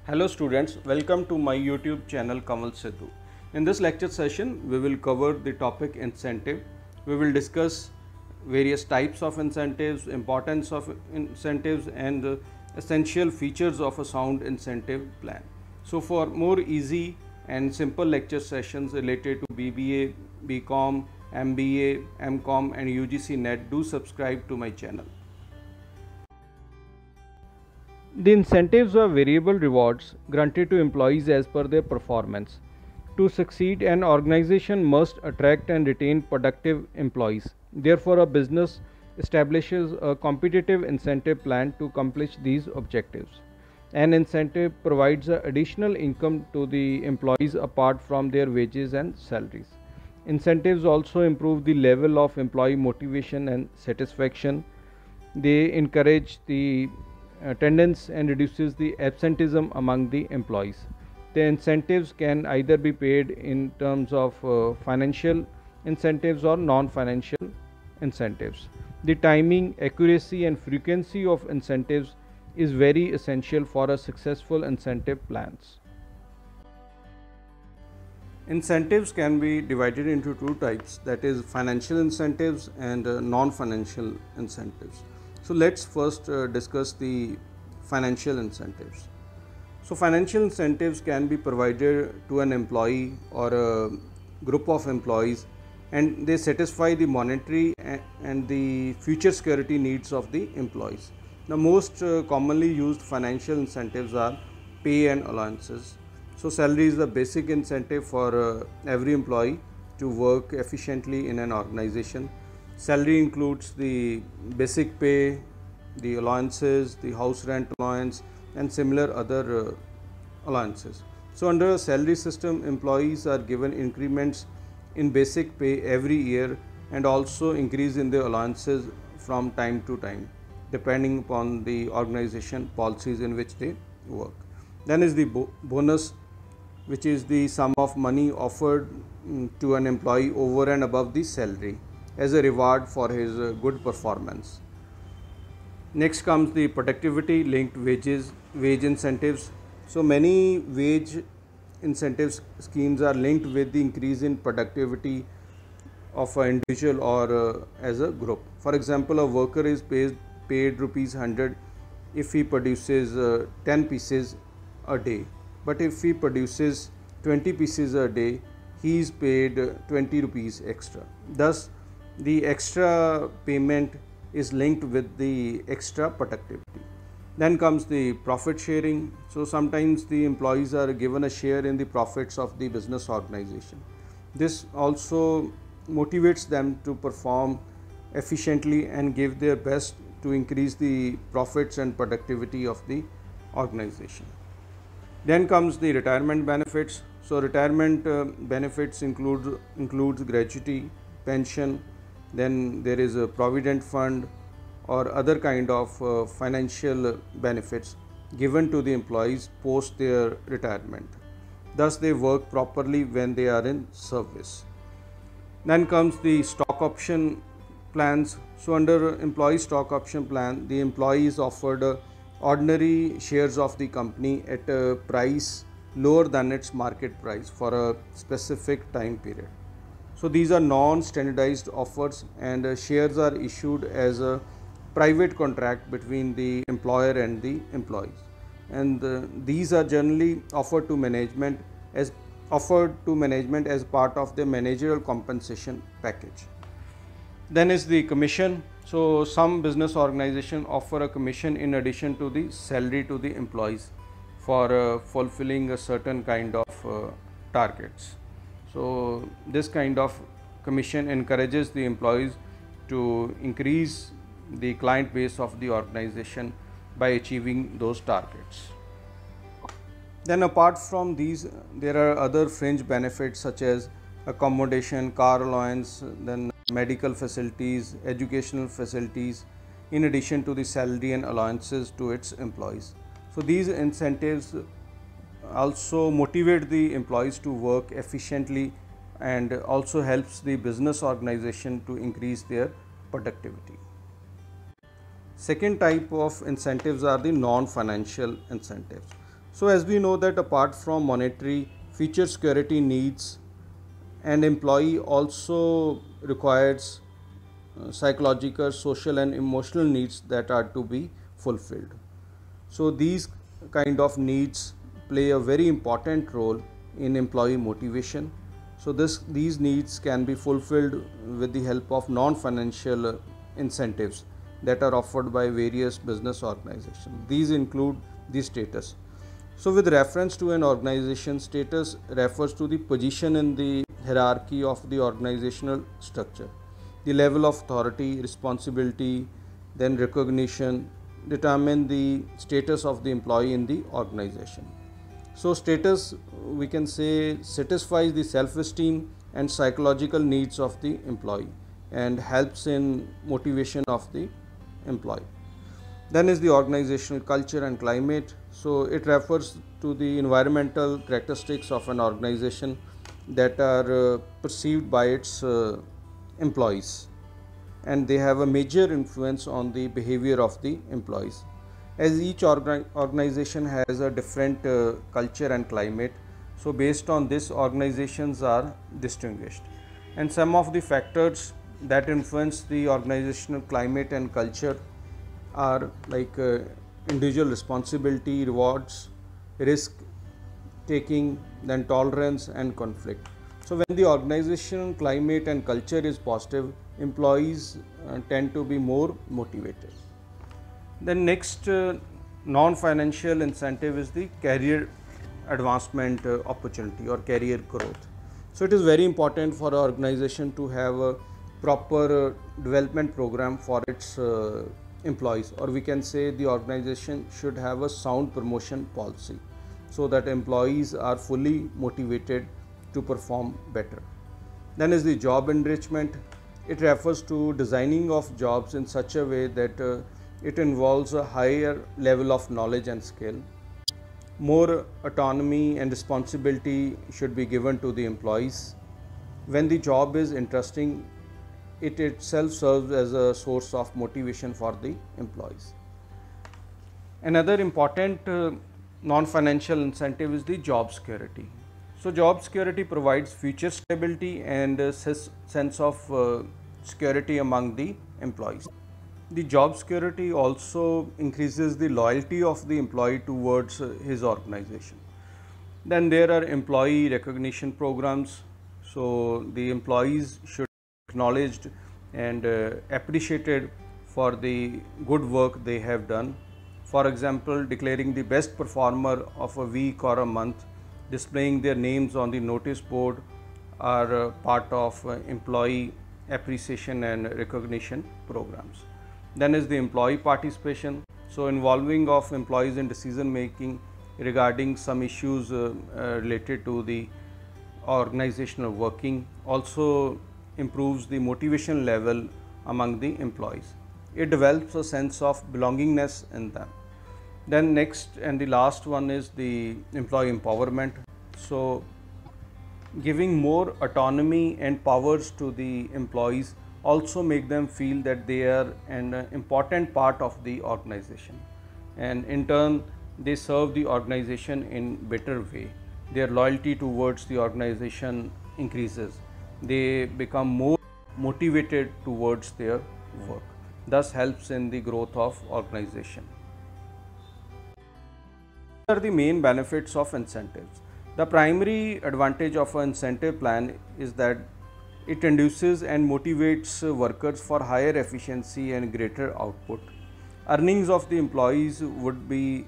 Hello students, welcome to my YouTube channel Kamal Sidhu. In this lecture session, we will cover the topic incentive. We will discuss various types of incentives, importance of incentives and essential features of a sound incentive plan. So for more easy and simple lecture sessions related to BBA, BCom, MBA, MCom and UGC NET, do subscribe to my channel. The incentives are variable rewards granted to employees as per their performance. To succeed, an organization must attract and retain productive employees. Therefore, a business establishes a competitive incentive plan to accomplish these objectives. An incentive provides additional income to the employees apart from their wages and salaries. Incentives also improve the level of employee motivation and satisfaction. They encourage the attendance and reduces the absenteeism among the employees. The incentives can either be paid in terms of financial incentives or non-financial incentives. The timing, accuracy and frequency of incentives is very essential for a successful incentive plans. Incentives can be divided into two types, that is financial incentives and non-financial incentives. So let's first discuss the financial incentives. So financial incentives can be provided to an employee or a group of employees, and they satisfy the monetary and the future security needs of the employees. The most commonly used financial incentives are pay and allowances. So salary is the basic incentive for every employee to work efficiently in an organization. Salary includes the basic pay, the allowances, the house rent allowance and similar other allowances. So under a salary system, employees are given increments in basic pay every year and also increase in their allowances from time to time depending upon the organization policies in which they work. Then is the bonus, which is the sum of money offered to an employee over and above the salary as a reward for his good performance. Next comes the productivity linked wage incentives. So many wage incentive schemes are linked with the increase in productivity of an individual or as a group. For example, a worker is paid rupees 100 if he produces 10 pieces a day, but if he produces 20 pieces a day, he is paid 20 rupees extra. Thus the extra payment is linked with the extra productivity. Then comes the profit sharing. So sometimes the employees are given a share in the profits of the business organization. This also motivates them to perform efficiently and give their best to increase the profits and productivity of the organization. Then comes the retirement benefits. So retirement benefits includes gratuity, pension, then there is a provident fund or other kind of financial benefits given to the employees post their retirement. Thus they work properly when they are in service. Then comes the stock option plans. So under employee stock option plan, the employee is offered ordinary shares of the company at a price lower than its market price for a specific time period. So these are non-standardized offers and shares are issued as a private contract between the employer and the employees, and these are generally offered to management as part of the managerial compensation package. Then is the commission. So some business organizations offer a commission in addition to the salary to the employees for fulfilling a certain kind of targets. So this kind of commission encourages the employees to increase the client base of the organization by achieving those targets. Then apart from these, there are other fringe benefits such as accommodation, car allowance, then medical facilities, educational facilities, in addition to the salary and allowances to its employees. So these incentives also motivate the employees to work efficiently and also helps the business organization to increase their productivity. Second type of incentives are the non-financial incentives. So as we know that apart from monetary, future security needs, and employee also requires psychological, social and emotional needs that are to be fulfilled. So these kind of needs play a very important role in employee motivation. So these needs can be fulfilled with the help of non-financial incentives that are offered by various business organizations. These include the status. So with reference to an organization, status refers to the position in the hierarchy of the organizational structure, the level of authority, responsibility, then recognition determine the status of the employee in the organization. So status, we can say, satisfies the self-esteem and psychological needs of the employee and helps in motivation of the employee. Then is the organizational culture and climate. So it refers to the environmental characteristics of an organization that are perceived by its employees, and they have a major influence on the behavior of the employees. As each organization has a different culture and climate, so based on this, organizations are distinguished, and some of the factors that influence the organizational climate and culture are like individual responsibility, rewards, risk taking, then tolerance and conflict. So when the organizational climate and culture is positive, employees tend to be more motivated. Then next non-financial incentive is the career advancement opportunity or career growth. So it is very important for an organization to have a proper development program for its employees, or we can say the organization should have a sound promotion policy so that employees are fully motivated to perform better. Then is the job enrichment. It refers to designing of jobs in such a way that it involves a higher level of knowledge and skill. More autonomy and responsibility should be given to the employees. When the job is interesting, it itself serves as a source of motivation for the employees. Another important non-financial incentive is the job security. So job security provides future stability and a sense of security among the employees. The job security also increases the loyalty of the employee towards his organization. Then there are employee recognition programs. So the employees should be acknowledged and appreciated for the good work they have done. For example, declaring the best performer of a week or a month, displaying their names on the notice board are part of employee appreciation and recognition programs. Then is the employee participation. So involving of employees in decision making regarding some issues related to the organizational working also improves the motivation level among the employees. It develops a sense of belongingness in them. Then next and the last one is the employee empowerment. So giving more autonomy and powers to the employees also make them feel that they are an important part of the organization, and in turn they serve the organization in better way. Their loyalty towards the organization increases. They become more motivated towards their work, thus helps in the growth of organization. What are the main benefits of incentives? The primary advantage of an incentive plan is that it induces and motivates workers for higher efficiency and greater output. Earnings of the employees would be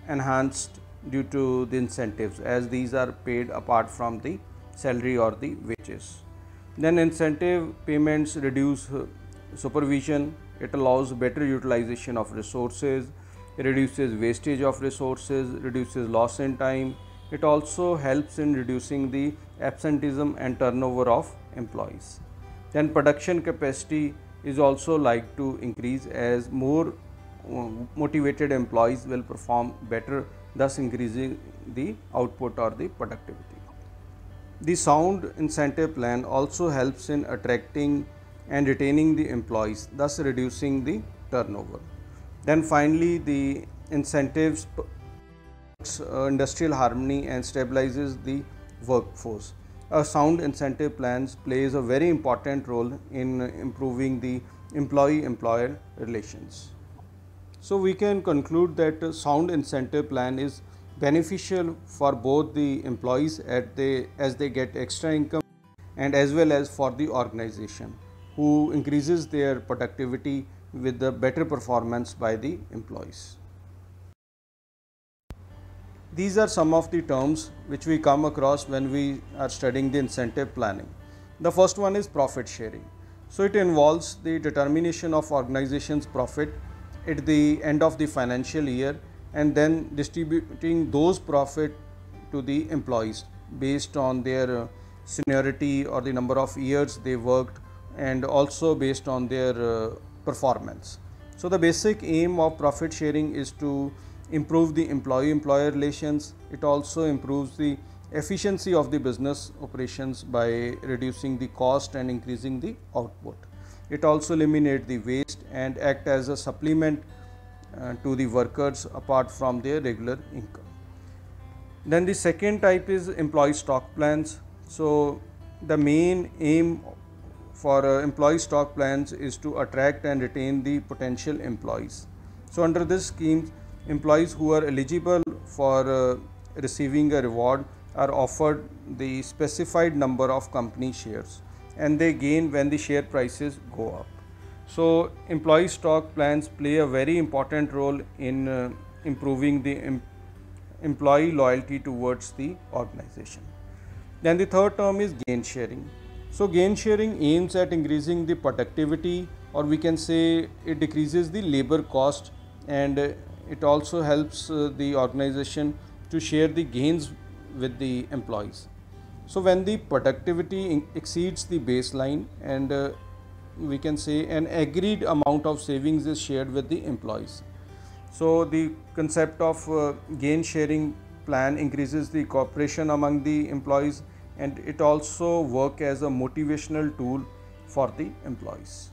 enhanced due to the incentives, as these are paid apart from the salary or the wages. Then incentive payments reduce supervision. It allows better utilization of resources, reduces wastage of resources, reduces loss in time. It also helps in reducing the absenteeism and turnover of employees. Then production capacity is also like to increase, as more motivated employees will perform better, thus increasing the output or the productivity. The sound incentive plan also helps in attracting and retaining the employees, thus reducing the turnover. Then finally, the incentives industrial harmony and stabilizes the workforce. A sound incentive plans plays a very important role in improving the employee-employer relations. So we can conclude that a sound incentive plan is beneficial for both the employees as they get extra income, and as well as for the organization who increases their productivity with the better performance by the employees. These are some of the terms which we come across when we are studying the incentive planning. The first one is profit sharing. So it involves the determination of organization's profit at the end of the financial year and then distributing those profit to the employees based on their seniority or the number of years they worked, and also based on their performance. So the basic aim of profit sharing is to improve the employee-employer relations. It also improves the efficiency of the business operations by reducing the cost and increasing the output. It also eliminates the waste and act as a supplement to the workers apart from their regular income. Then the second type is employee stock plans. So the main aim for employee stock plans is to attract and retain the potential employees. So under this scheme, employees who are eligible for receiving a reward are offered the specified number of company shares, and they gain when the share prices go up. So employee stock plans play a very important role in improving the employee loyalty towards the organization. Then the third term is gain sharing. So gain sharing aims at increasing the productivity, or we can say it decreases the labor cost, and it also helps the organization to share the gains with the employees. So when the productivity exceeds the baseline, and we can say an agreed amount of savings is shared with the employees. So the concept of gain sharing plan increases the cooperation among the employees, and it also works as a motivational tool for the employees.